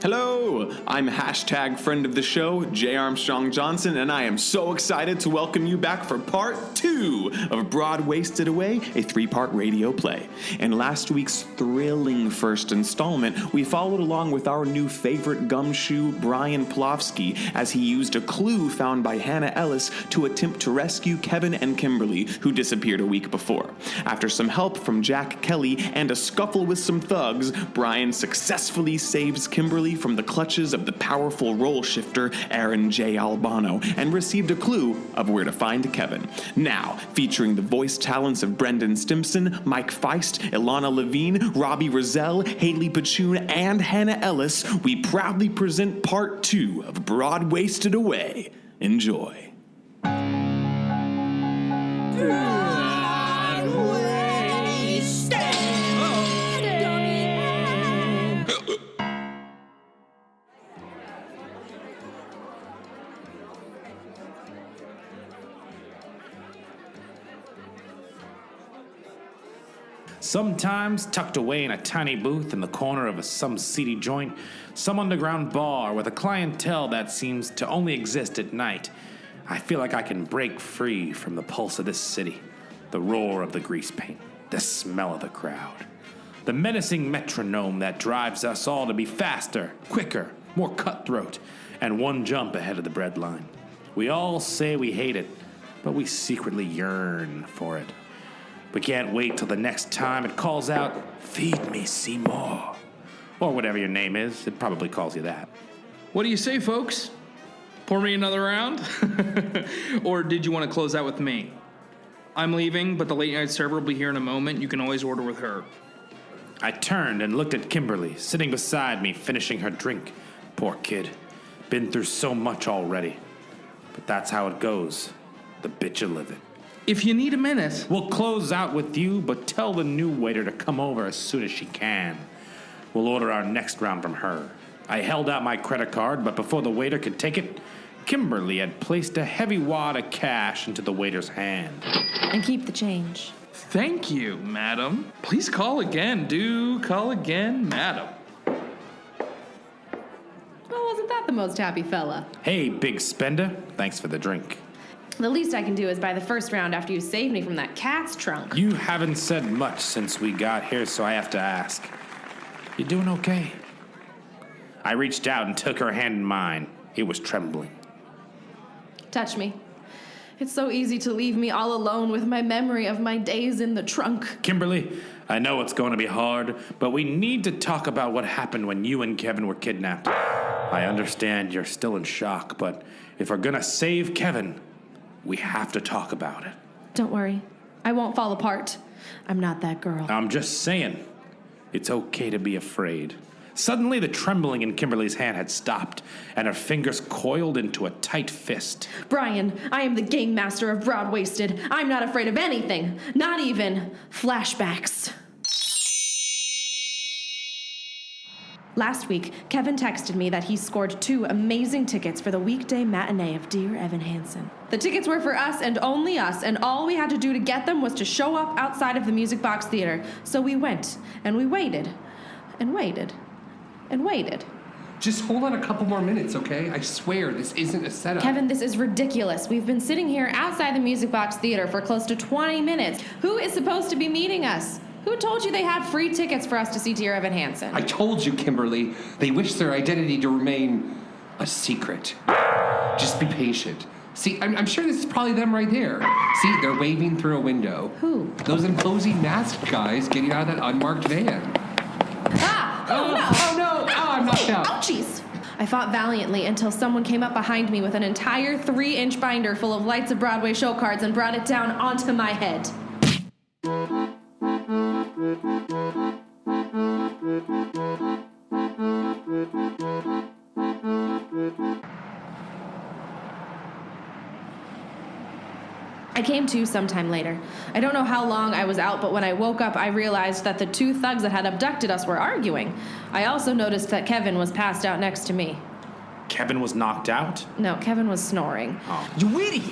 Hello, I'm hashtag friend of the show, J. Armstrong Johnson, and I am so excited to welcome you back for part 2 of Broadwaysted Away, a 3-part radio play. In last week's thrilling first installment, we followed along with our new favorite gumshoe, Brian Plofsky, as he used a clue found by Hannah Ellis to attempt to rescue Kevin and Kimberly, who disappeared a week before. After some help from Jack Kelly and a scuffle with some thugs, Brian successfully saves Kimberly from the clutches of the powerful role shifter Aaron J. Albano and received a clue of where to find Kevin. Now, featuring the voice talents of Brendan Stimpson, Mike Faist, Ilana Levine, Robbie Rozelle, Haley Pachoon, and Hannah Ellis, we proudly present part 2 of Broadwaysted Away. Enjoy. Sometimes, tucked away in a tiny booth in the corner of some seedy joint, some underground bar with a clientele that seems to only exist at night, I feel like I can break free from the pulse of this city, the roar of the grease paint, the smell of the crowd, the menacing metronome that drives us all to be faster, quicker, more cutthroat, and one jump ahead of the breadline. We all say we hate it, but we secretly yearn for it. We can't wait till the next time it calls out, "Feed me, Seymour." Or whatever your name is, it probably calls you that. What do you say, folks? Pour me another round? Or did you want to close out with me? I'm leaving, but the late night server will be here in a moment. You can always order with her. I turned and looked at Kimberly, sitting beside me, finishing her drink. Poor kid. Been through so much already. But that's how it goes. The bitch of living. If you need a minute. We'll close out with you, but tell the new waiter to come over as soon as she can. We'll order our next round from her. I held out my credit card, but before the waiter could take it, Kimberly had placed a heavy wad of cash into the waiter's hand. And keep the change. Thank you, madam. Please call again. Do call again, madam. Well, wasn't that the most happy fella? Hey, big spender. Thanks for the drink. The least I can do is buy the first round after you saved me from that cat's trunk. You haven't said much since we got here, so I have to ask. You doing okay? I reached out and took her hand in mine. It was trembling. Touch me. It's so easy to leave me all alone with my memory of my days in the trunk. Kimberly, I know it's going to be hard, but we need to talk about what happened when you and Kevin were kidnapped. I understand you're still in shock, but if we're gonna save Kevin, we have to talk about it. Don't worry. I won't fall apart. I'm not that girl. I'm just saying, it's okay to be afraid. Suddenly, the trembling in Kimberly's hand had stopped, and her fingers coiled into a tight fist. Brian, I am the game master of Broadwaysted. I'm not afraid of anything, not even flashbacks. Last week, Kevin texted me that he scored 2 amazing tickets for the weekday matinee of Dear Evan Hansen. The tickets were for us and only us, and all we had to do to get them was to show up outside of the Music Box Theater. So we went, and we waited, and waited, and waited. Just hold on a couple more minutes, okay? I swear, this isn't a setup. Kevin, this is ridiculous. We've been sitting here outside the Music Box Theater for close to 20 minutes. Who is supposed to be meeting us? Who told you they had free tickets for us to see Dear Evan Hansen? I told you, Kimberly. They wish their identity to remain a secret. Just be patient. See, I'm sure this is probably them right there. See, they're waving through a window. Who? Those imposing masked guys getting out of that unmarked van. Ah! Oh, no! Oh, no! Oh, I'm knocked out. Ouchies! I fought valiantly until someone came up behind me with an entire 3-inch binder full of Lights of Broadway show cards and brought it down onto my head. I came to sometime later. I don't know how long I was out, but when I woke up, I realized that the 2 thugs that had abducted us were arguing. I also noticed that Kevin was passed out next to me. Kevin was knocked out? No, Kevin was snoring. Oh. You idiot!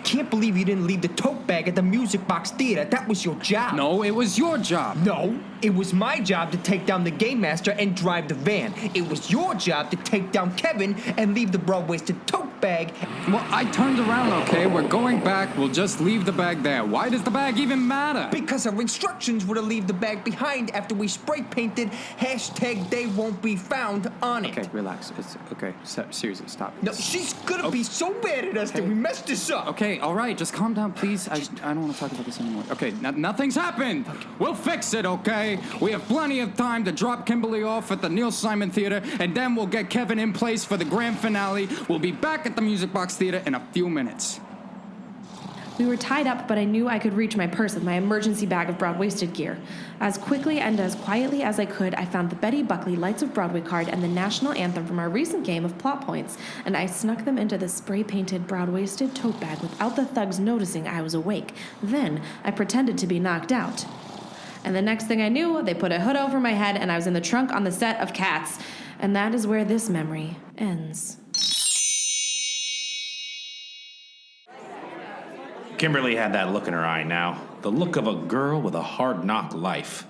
can't believe you didn't leave the tote bag at the Music Box Theater. That was your job. No, it was your job. No, it was my job to take down the game master and drive the van. It was your job to take down Kevin and leave the Broadwaysted tote bag. Well, I turned around, okay? We're going back. We'll just leave the bag there. Why does the bag even matter? Because our instructions were to leave the bag behind after we spray painted #TheyWon'tBeFound on it. Okay, relax. It's okay. Seriously, stop. No, she's gonna be so mad at us that we messed this up. Okay, all right, just calm down, please. I don't want to talk about this anymore. Okay, nothing's happened. We'll fix it, okay? We have plenty of time to drop Kimberly off at the Neil Simon Theater, and then we'll get Kevin in place for the grand finale. We'll be back at the Music Box Theater in a few minutes. We were tied up, but I knew I could reach my purse with my emergency bag of Broadwaysted gear. As quickly and as quietly as I could, I found the Betty Buckley Lights of Broadway card and the national anthem from our recent game of Plot Points, and I snuck them into the spray-painted Broadwaysted tote bag without the thugs noticing I was awake. Then I pretended to be knocked out. And the next thing I knew, they put a hood over my head and I was in the trunk on the set of Cats. And that is where this memory ends. Kimberly had that look in her eye now. The look of a girl with a hard-knock life.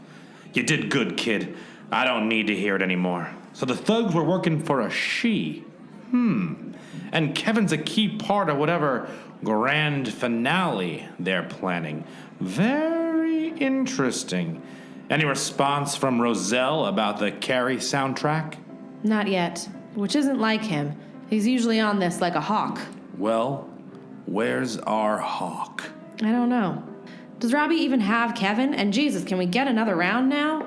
You did good, kid. I don't need to hear it anymore. So the thugs were working for a she. And Kevin's a key part of whatever grand finale they're planning. Very interesting. Any response from Roselle about the Carrie soundtrack? Not yet, which isn't like him. He's usually on this like a hawk. Well, where's our hawk? I don't know. Does Robbie even have Kevin? And Jesus, can we get another round now?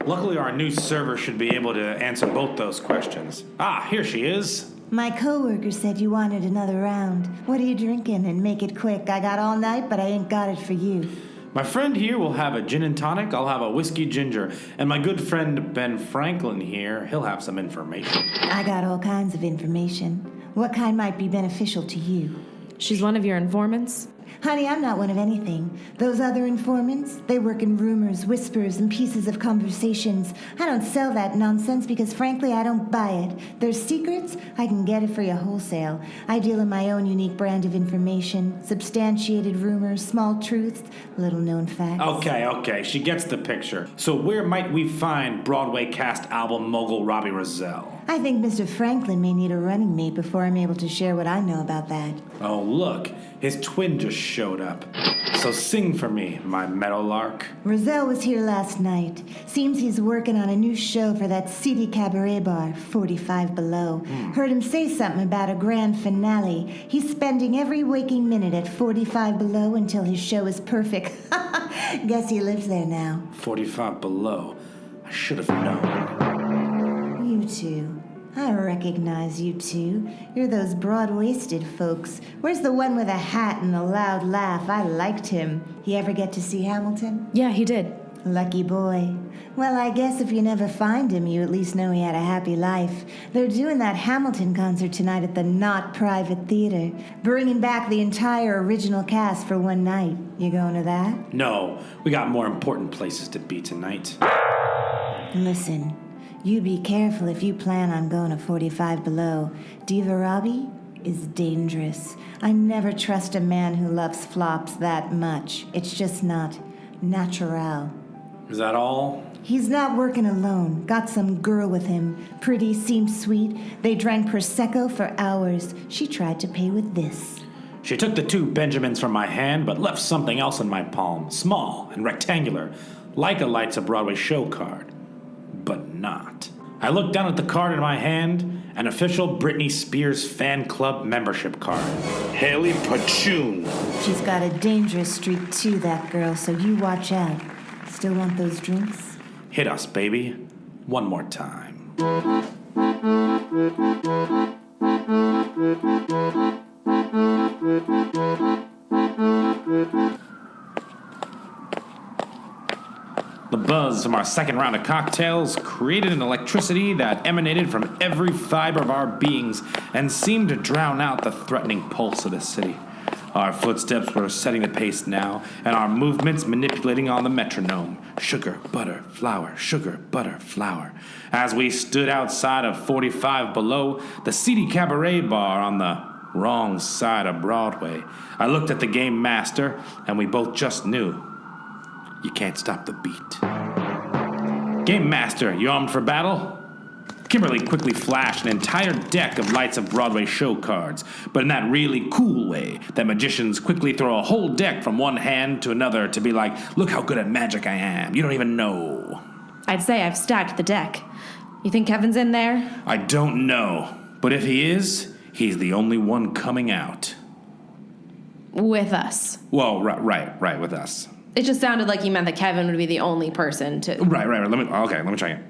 Luckily, our new server should be able to answer both those questions. Ah, here she is. My coworker said you wanted another round. What are you drinking? And make it quick. I got all night, but I ain't got it for you. My friend here will have a gin and tonic. I'll have a whiskey ginger. And my good friend Ben Franklin here, he'll have some information. I got all kinds of information. What kind might be beneficial to you? She's one of your informants? Honey, I'm not one of anything. Those other informants, they work in rumors, whispers, and pieces of conversations. I don't sell that nonsense because, frankly, I don't buy it. There's secrets, I can get it for you wholesale. I deal in my own unique brand of information, substantiated rumors, small truths, little-known facts. Okay, she gets the picture. So where might we find Broadway cast album mogul Robbie Roselle? I think Mr. Franklin may need a running mate before I'm able to share what I know about that. Oh, look, his twin just showed up. So sing for me, my meadowlark. Roselle was here last night. Seems he's working on a new show for that seedy cabaret bar, 45 Below. Heard him say something about a grand finale. He's spending every waking minute at 45 Below until his show is perfect. Guess he lives there now. 45 Below. I should have known. You two. I recognize you two. You're those Broadwaysted folks. Where's the one with a hat and a loud laugh? I liked him. You ever get to see Hamilton? Yeah, he did. Lucky boy. Well, I guess if you never find him, you at least know he had a happy life. They're doing that Hamilton concert tonight at the Not Private Theater, bringing back the entire original cast for one night. You going to that? No, we got more important places to be tonight. Listen, you be careful if you plan on going to 45 Below. Diva Robbie is dangerous. I never trust a man who loves flops that much. It's just not natural. Is that all? He's not working alone. Got some girl with him. Pretty, seemed sweet. They drank Prosecco for hours. She tried to pay with this. She took the 2 Benjamins from my hand, but left something else in my palm. Small and rectangular, like a Lights of Broadway show card. But not. I looked down at the card in my hand, an official Britney Spears fan club membership card. Haley Pachoon. She's got a dangerous streak too, that girl, so you watch out. Still want those drinks? Hit us, baby. One more time. The buzz from our second round of cocktails created an electricity that emanated from every fiber of our beings and seemed to drown out the threatening pulse of the city. Our footsteps were setting the pace now, and our movements manipulating on the metronome. Sugar, butter, flour, sugar, butter, flour. As we stood outside of 45 Below, the seedy cabaret bar on the Wrong side of Broadway. I looked at the game master, and we both just knew. You can't stop the beat. Game master, you armed for battle? Kimberly quickly flashed an entire deck of Lights of Broadway show cards, but in that really cool way that magicians quickly throw a whole deck from one hand to another to be like, look how good at magic I am. You don't even know. I'd say I've stacked the deck. You think Kevin's in there? I don't know, but if he is, he's the only one coming out. With us. Well, right, with us. It just sounded like you meant that Kevin would be the only person to... Right. Let me try it.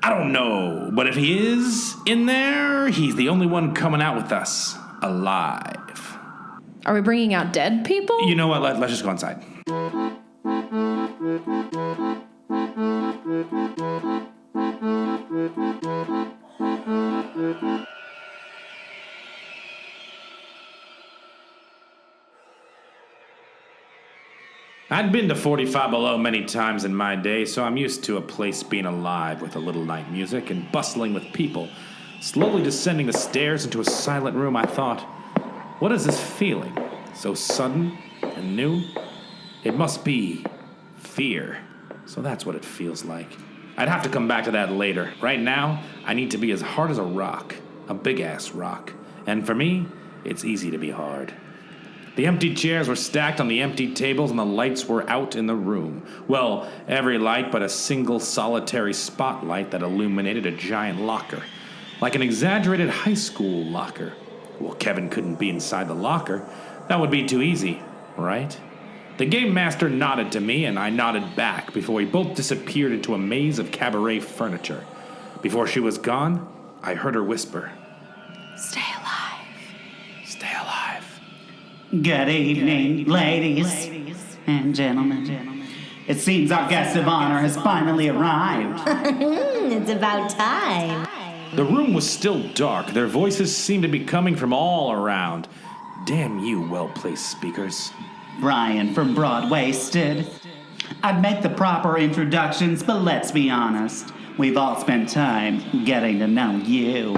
I don't know, but if he is in there, he's the only one coming out with us alive. Are we bringing out dead people? You know what? Let's just go inside. I'd been to 45 Below many times in my day, so I'm used to a place being alive with a little night music and bustling with people. Slowly descending the stairs into a silent room, I thought, what is this feeling? So sudden and new? It must be fear. So that's what it feels like. I'd have to come back to that later. Right now, I need to be as hard as a rock, a big-ass rock. And for me, it's easy to be hard. The empty chairs were stacked on the empty tables and the lights were out in the room. Well, every light but a single solitary spotlight that illuminated a giant locker. Like an exaggerated high school locker. Well, Kevin couldn't be inside the locker. That would be too easy, right? The game master nodded to me and I nodded back before we both disappeared into a maze of cabaret furniture. Before she was gone, I heard her whisper, Stay alive. Stay alive. Good evening, ladies and gentlemen. It seems our guest of honor has finally arrived. It's about time. The room was still dark. Their voices seemed to be coming from all around. Damn you, well-placed speakers. Brian from Broadwaysted. I'd make the proper introductions, but let's be honest. We've all spent time getting to know you.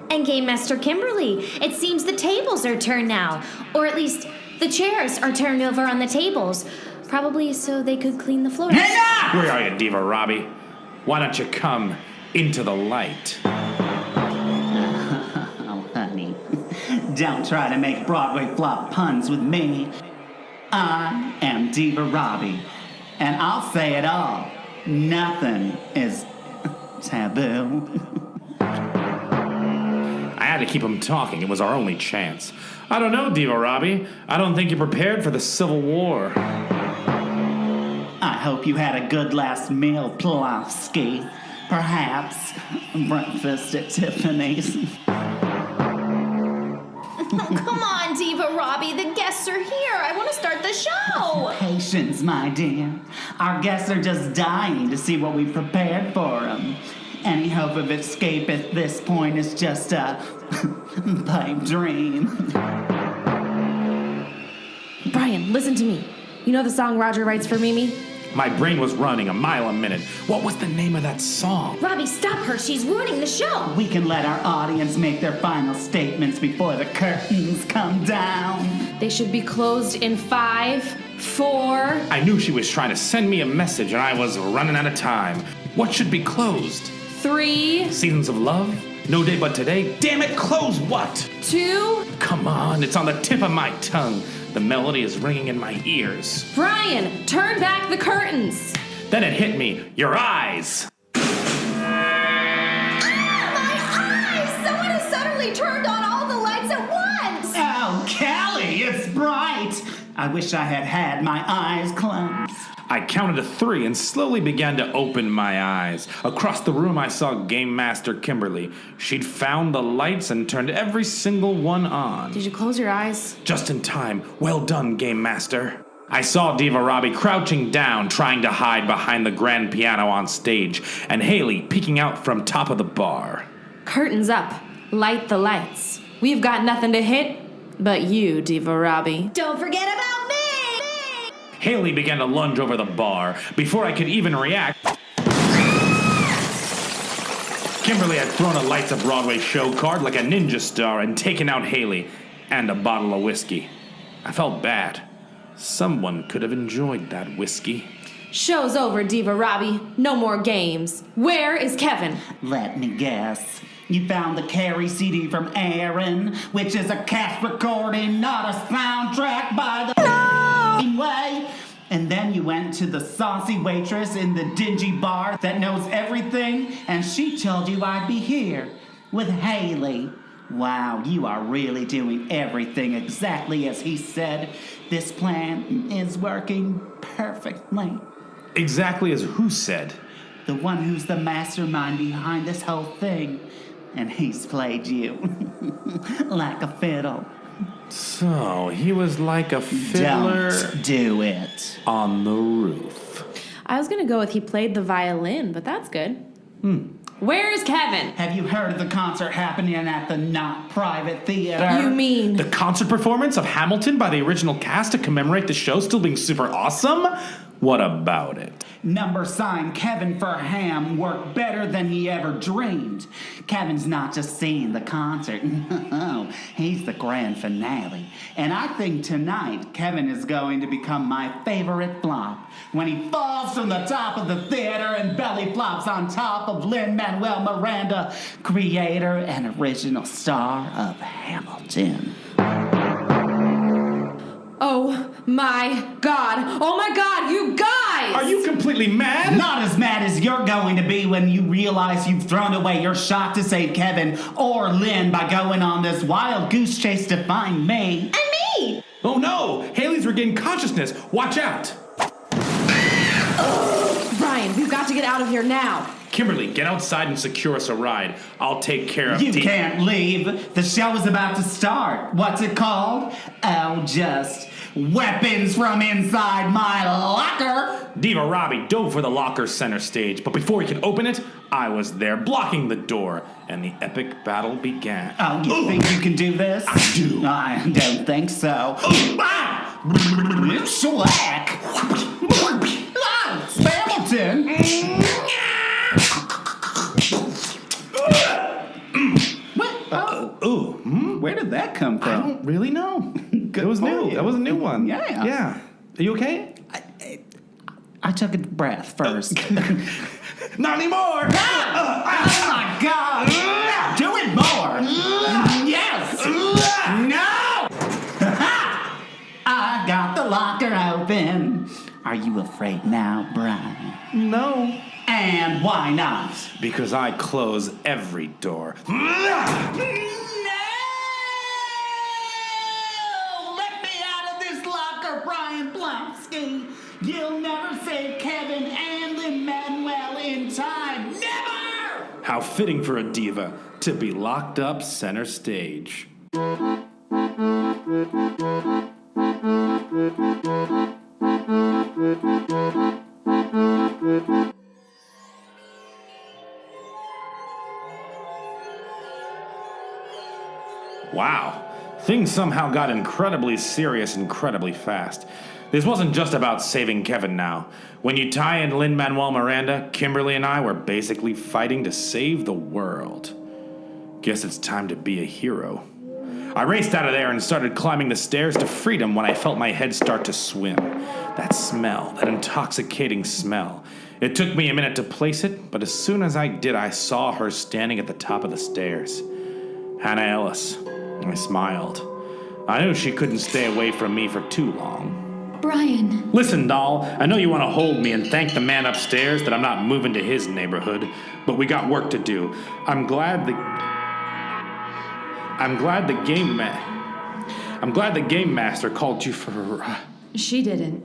And Game Master Kimberly, it seems the tables are turned now. Or at least, the chairs are turned over on the tables. Probably so they could clean the floors. Where are you, Diva Robbie? Why don't you come into the light? Oh, honey. Don't try to make Broadway flop puns with me. I am Diva Robbie. And I'll say it all. Nothing is taboo. I had to keep him talking. It was our only chance. I don't know, Diva Robbie. I don't think you're prepared for the Civil War. I hope you had a good last meal, Plofsky. Perhaps breakfast at Tiffany's. Come on, Diva Robbie, the guests are here. I want to start the show. Patience, my dear. Our guests are just dying to see what we prepared for them. Any hope of escape at this point is just a pipe dream. Brian, listen to me. You know the song Roger writes for Mimi? My brain was running a mile a minute. What was the name of that song? Robbie, stop her. She's ruining the show. We can let our audience make their final statements before the curtains come down. They should be closed in 5, 4... I knew she was trying to send me a message and I was running out of time. What should be closed? 3, Seasons of Love? No Day But Today? Damn it, close what? 2... Come on, it's on the tip of my tongue. The melody is ringing in my ears. Brian, turn back the curtains. Then it hit me. Your eyes. Someone has suddenly turned on all the lights at once. Oh, Callie, it's bright. I wish I had had my eyes closed. I counted to 3 and slowly began to open my eyes. Across the room, I saw Game Master Kimberly. She'd found the lights and turned every single one on. Did you close your eyes? Just in time. Well done, Game Master. I saw Diva Robbie crouching down, trying to hide behind the grand piano on stage, and Haley peeking out from top of the bar. Curtains up. Light the lights. We've got nothing to hit but you, Diva Robbie. Don't forget about me. Haley began to lunge over the bar. Before I could even react, Kimberly had thrown a Lights of Broadway show card like a ninja star and taken out Haley and a bottle of whiskey. I felt bad. Someone could have enjoyed that whiskey. Show's over, Diva Robbie. No more games. Where is Kevin? Let me guess. You found the Carrie CD from Aaron, which is a cast recording, not a soundtrack by the way. And then you went to the saucy waitress in the dingy bar that knows everything, and she told you I'd be here with Haley. Wow, you are really doing everything exactly as he said. This plan is working perfectly. Exactly as who said? The one who's the mastermind behind this whole thing. And he's played you like a fiddle. So, he was like a fiddler. Don't do it. On the roof. I was gonna go with he played the violin, but that's good. Where is Kevin? Have you heard of the concert happening at the not private theater? You mean? The concert performance of Hamilton by the original cast to commemorate the show still being super awesome? What about it? Number sign Kevin for Ham worked better than he ever dreamed. Kevin's not just seeing the concert. No, he's the grand finale. And I think tonight Kevin is going to become my favorite flop when he falls from the top of the theater and belly flops on top of Lin-Manuel Miranda, creator and original star of Hamilton. Oh my God. Oh my God, you guys! Are you completely mad? Not as mad as you're going to be when you realize you've thrown away your shot to save Kevin or Lynn by going on this wild goose chase to find me. And me! Oh no! Haley's regained consciousness. Watch out! Brian, we've got to get out of here now. Kimberly, get outside and secure us a ride. I'll take care of You can't leave. The show is about to start. What's it called? Oh, just weapons from inside my locker. Diva Robbie dove for the locker center stage, but before he could open it, I was there blocking the door, and the epic battle began. Oh, you think you can do this? I do. I don't think so. Slack. Hamilton. Where did that come from? I don't really know. Good It was for new. you. That was a new one. Yeah. Yeah. Are you okay? I took a breath first. Not anymore! Oh my God! Do it more! Yes! No! I got the locker open. Are you afraid now, Brian? No. And why not? Because I close every door. No! Let me out of this locker, Brian Blonsky. You'll never save Kevin and Lin-Manuel in time. Never! How fitting for a diva to be locked up center stage. Wow. Things somehow got incredibly serious incredibly fast. This wasn't just about saving Kevin now. When you tie in Lin-Manuel Miranda, Kimberly and I were basically fighting to save the world. Guess it's time to be a hero. I raced out of there and started climbing the stairs to freedom when I felt my head start to swim. That smell, that intoxicating smell. It took me a minute to place it, but as soon as I did, I saw her standing at the top of the stairs. Hannah Ellis. I smiled. I knew she couldn't stay away from me for too long. Brian. Listen, doll, I know you want to hold me and thank the man upstairs that I'm not moving to his neighborhood, but we got work to do. I'm glad the game master called you for... She didn't.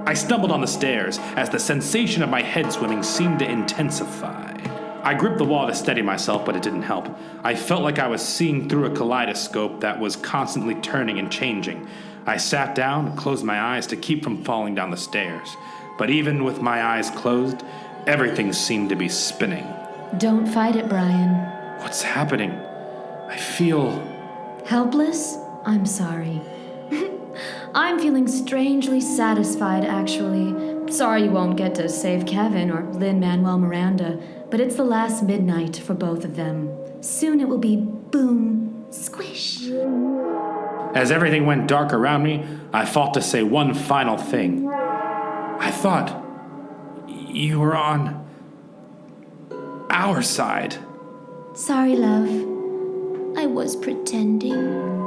I stumbled on the stairs as the sensation of my head swimming seemed to intensify. I gripped the wall to steady myself, but it didn't help. I felt like I was seeing through a kaleidoscope that was constantly turning and changing. I sat down and closed my eyes to keep from falling down the stairs. But even with my eyes closed, everything seemed to be spinning. Don't fight it, Brian. What's happening? I feel... Helpless? I'm sorry. I'm feeling strangely satisfied, actually. Sorry you won't get to save Kevin or Lin-Manuel Miranda, but it's the last midnight for both of them. Soon it will be boom, squish. As everything went dark around me, I fought to say one final thing. I thought you were on our side. Sorry, love. I was pretending.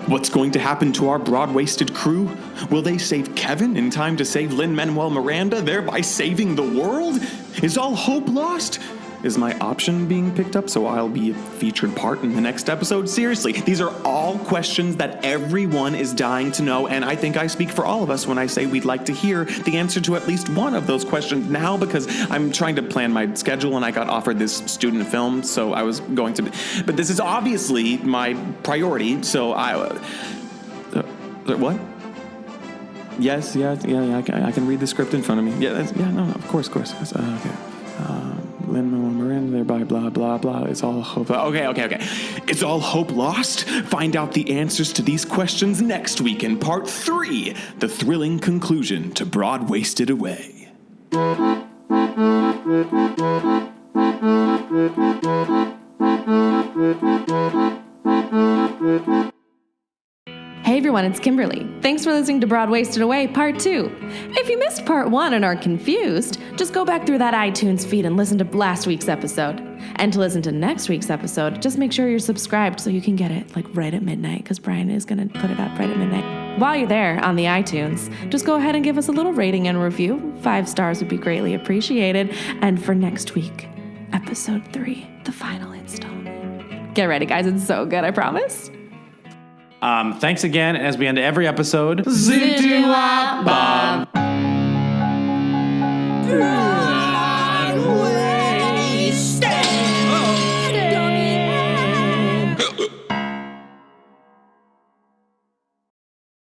What's going to happen to our Broadwaysted crew? Will they save Kevin in time to save Lin-Manuel Miranda, thereby saving the world? Is all hope lost? Is my option being picked up so I'll be a featured part in the next episode? Seriously, these are all questions that everyone is dying to know, and I think I speak for all of us when I say we'd like to hear the answer to at least one of those questions now, because I'm trying to plan my schedule and I got offered this student film, so I was going to... But this is obviously my priority, so what? Yes, yeah, I can read the script in front of me. No, of course. Okay. Lin-Manuel Miranda, thereby blah, blah, blah. It's all hope. Okay. It's all hope lost? Find out the answers to these questions next week in part 3, the thrilling conclusion to Broadwaysted Away. Hey everyone, it's Kimberly. Thanks for listening to Broadwaysted Away Part 2. If you missed Part 1 and are confused, just go back through that iTunes feed and listen to last week's episode. And to listen to next week's episode, just make sure you're subscribed so you can get it right at midnight, because Brian is going to put it up right at midnight. While you're there on the iTunes, just go ahead and give us a little rating and review. 5 stars would be greatly appreciated. And for next week, Episode 3, the final installment. Get ready, guys. It's so good, I promise. Thanks again, as we end every episode. Zip-doo-wop-bop.